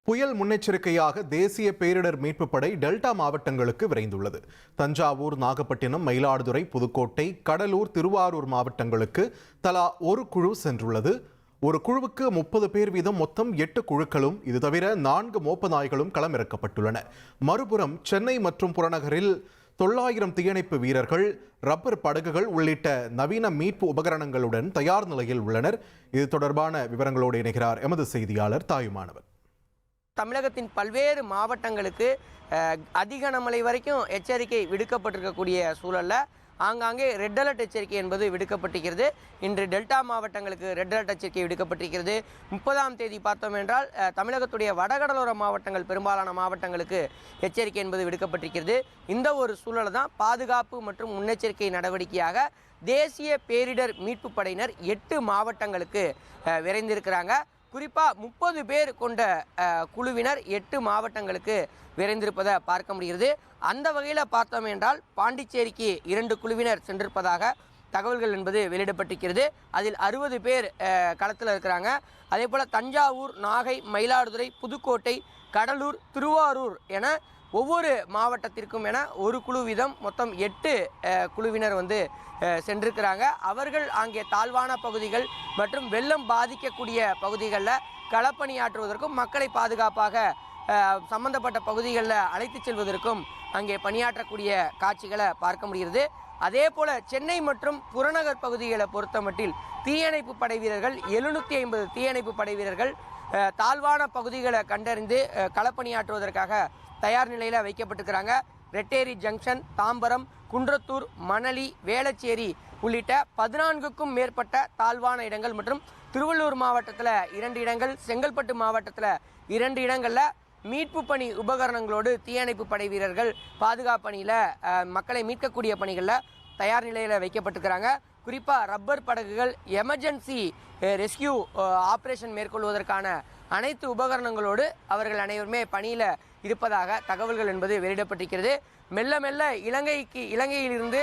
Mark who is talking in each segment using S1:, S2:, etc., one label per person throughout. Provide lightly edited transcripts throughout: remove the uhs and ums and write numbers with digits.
S1: புயல் முன்னெச்சரிக்கையாக தேசிய பேரிடர் மீட்பு படை டெல்டா மாவட்டங்களுக்கு விரைந்துள்ளது. தஞ்சாவூர், நாகப்பட்டினம், மயிலாடுதுறை, புதுக்கோட்டை, கடலூர், திருவாரூர் மாவட்டங்களுக்கு தலா ஒரு குழு சென்றுள்ளது. ஒரு குழுவுக்கு 30 பேர் வீதம் மொத்தம் 8 குழுக்களும், இது தவிர 4 மோப்ப நாய்களும் களமிறக்கப்பட்டுள்ளன. மறுபுறம் சென்னை மற்றும் புறநகரில் 900 தீயணைப்பு வீரர்கள், ரப்பர் படகுகள் உள்ளிட்ட நவீன மீட்பு உபகரணங்களுடன் தயார் நிலையில் உள்ளனர். இது தொடர்பான விவரங்களோடு இணைகிறார் எமது செய்தியாளர் தாயுமானவர்.
S2: தமிழகத்தின் பல்வேறு மாவட்டங்களுக்கு அதிக கனமழை வரைக்கும் எச்சரிக்கை விடுக்கப்பட்டிருக்கக்கூடிய சூழலில் ஆங்காங்கே ரெட் அலர்ட் எச்சரிக்கை என்பது விடுக்கப்பட்டிருக்கிறது. இன்று டெல்டா மாவட்டங்களுக்கு ரெட் அலர்ட் எச்சரிக்கை விடுக்கப்பட்டிருக்கிறது. 30ஆம் தேதி பார்த்தோம் என்றால் தமிழகத்துடைய வடகடலோர மாவட்டங்கள், பெரும்பாலான மாவட்டங்களுக்கு எச்சரிக்கை என்பது விடுக்கப்பட்டிருக்கிறது. இந்த ஒரு சூழலை தான் பாதுகாப்பு மற்றும் முன்னெச்சரிக்கை நடவடிக்கையாக தேசிய பேரிடர் மீட்பு படையினர் 8 மாவட்டங்களுக்கு விரைந்திருக்கிறாங்க. குறிப்பாக 30 பேர் கொண்ட குழுவினர் 8 மாவட்டங்களுக்கு விரைந்திருப்பதை பார்க்க முடிகிறது. அந்த வகையில் பார்த்தோம் என்றால் பாண்டிச்சேரிக்கு 2 குழுவினர் சென்றிருப்பதாக தகவல்கள் என்பது வெளியிடப்பட்டிருக்கிறது. அதில் 60 பேர் களத்தில் இருக்கிறாங்க. அதே போல் தஞ்சாவூர், நாகை, மயிலாடுதுறை, புதுக்கோட்டை, கடலூர், திருவாரூர் என ஒவ்வொரு மாவட்டத்திற்கும் என ஒரு குழு வீதம் மொத்தம் 8 குழுவினர் சென்றிருக்கிறாங்க. அவர்கள் அங்கே தாழ்வான பகுதிகள் மற்றும் வெள்ளம் பாதிக்கக்கூடிய பகுதிகளில் களப்பணியாற்றுவதற்கும் மக்களை பாதுகாப்பாக சம்பந்தப்பட்ட பகுதிகளில் அழைத்து செல்வதற்கும் அங்கே பணியாற்றக்கூடிய காட்சிகளை பார்க்க முடிகிறது. அதே போல சென்னை மற்றும் புறநகர் பகுதிகளை பொறுத்தமட்டில் தீயணைப்பு படை வீரர்கள் 750 தீயணைப்பு படை வீரர்கள் தாழ்வான பகுதிகளை கண்டறிந்து களப்பணியாற்றுவதற்காக தயார் நிலையில் வைக்கப்பட்டிருக்கிறாங்க. ரெட்டேரி ஜங்ஷன், தாம்பரம், குன்றத்தூர், மணலி, வேளச்சேரி உள்ளிட்ட 14க்கும் மேற்பட்ட தாழ்வான இடங்கள் மற்றும் திருவள்ளூர் மாவட்டத்தில் 2 இடங்கள், செங்கல்பட்டு மாவட்டத்தில் 2 இடங்களில் மீட்பு பணி உபகரணங்களோடு தீயணைப்பு படை வீரர்கள் பாதுகாப்பு பணியில் மக்களை மீட்கக்கூடிய பணிகளில் தயார் நிலையில் வைக்கப்பட்டிருக்கிறாங்க. குறிப்பாக ரப்பர் படகுகள், எமர்ஜென்சி ரெஸ்கியூ ஆப்ரேஷன் மேற்கொள்வதற்கான அனைத்து உபகரணங்களோடு அவர்கள் அனைவருமே பணியில் இருப்பதாக தகவல்கள் என்பது வெளியிடப்பட்டிருக்கிறது. மெல்ல மெல்ல இலங்கையிலிருந்து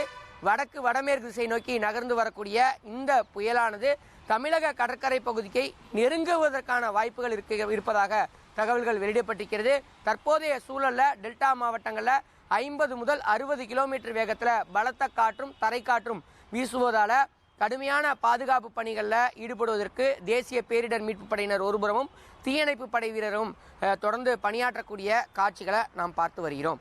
S2: வடமேற்கு திசை நோக்கி நகர்ந்து வரக்கூடிய இந்த புயலானது தமிழக கடற்கரை பகுதியை நெருங்குவதற்கான வாய்ப்புகள் இருப்பதாக தகவல்கள் வெளியிடப்பட்டிருக்கிறது. தற்போதைய சூழலில் டெல்டா மாவட்டங்களில் 50 முதல் 60 கிலோமீட்டர் வேகத்தில் பலத்த காற்றும் தரைக்காற்றும் வீசுவதால் கடுமையான பாதுகாப்பு பணிகளில் ஈடுபடுவதற்கு தேசிய பேரிடர் மீட்பு படையினர் ஒருபுறமும் தீயணைப்பு படை வீரரும் தொடர்ந்து பணியாற்றக்கூடிய காட்சிகளை நாம் பார்த்து வருகிறோம்.